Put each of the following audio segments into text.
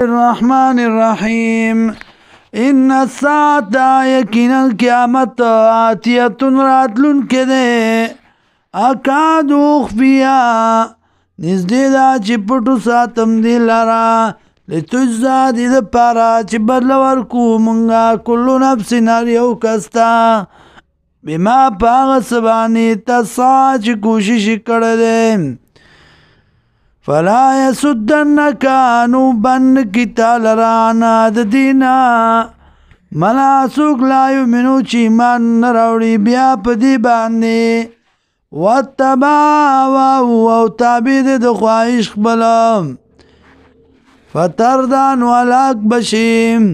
الرحمن الرحيم إن الساعة يقينا قیامت آتیة راتلن کده اکاد اخفیا نزدې دا چې پټو ساتم دی لرا لتجزا دی د پارا چې بدل ورکو مونږه کلو نفس هر یو کستا بما پاغه سبانی تسعا چې کوشش کړی فلا يسدنك نو بن کی تالرانا د دینا ملا سوک لا یمنو چې ایمان نه راوړي بیا په دې باندې واتبع او تابع د خواهش خپل فتردان ولاک بشیم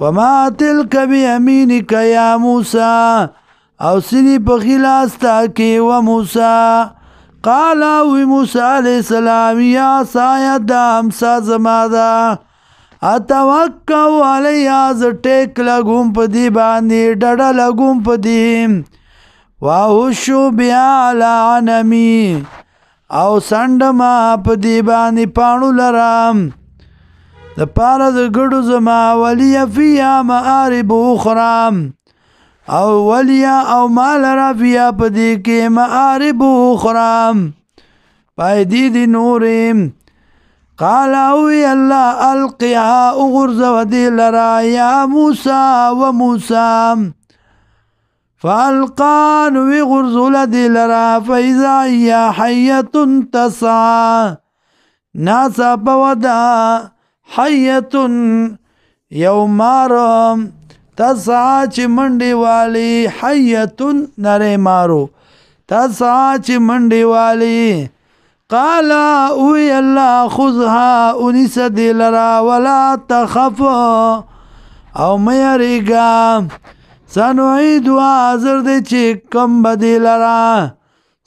وما تلك بيمينك يا موسى او سنی په خلاص تا کې و موسی قال وی موسی علیہ السلام یا سایدا امسا زمادا اتوکو علی از ټیک لګوم په دی باندې ډډه لګوم په دی واوشو بیا لعنمی او سندما په دی باندې پانو لرام د پاره د ګړو زما ولی فیا معارب اخرى او ولیا او مال رافیا پدی کې معارب اخرى پایدی دی نورم قال او الله القها اغرز ودی لرا یا موسی و موسی فالقان وغرز لدی لرا فاذا هي حيه تسعى ناسا بودا حيه یومارم تسعا چی منڈی والی حیتن نرے مارو تسعا چی منڈی والی قالا اوی اللہ خذها انیس دی لرا ولا تخف او میریگا سنوعید حاضر دی چی کم بدی لرا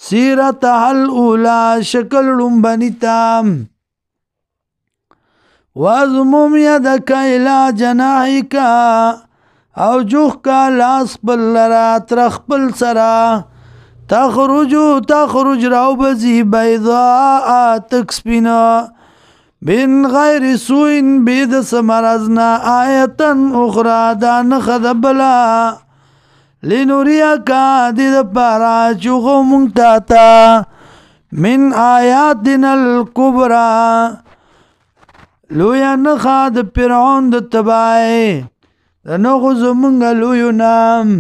سیرتها الاولا شکل رنبنیتام وازموم یدک الى جناحکا او جوخ کا لاس بل لرا ترخ بل سرا تخرج راو بزی بیضاء تکسپینا بین غیر سوین بید سمرزنا آیتن اخرى دان خدبلا لنوریا دید پارا چوخو منگتاتا من آیاتنا الکبرى لویا نخاد پیرعون د تبائی دنو زمونږ لویو نام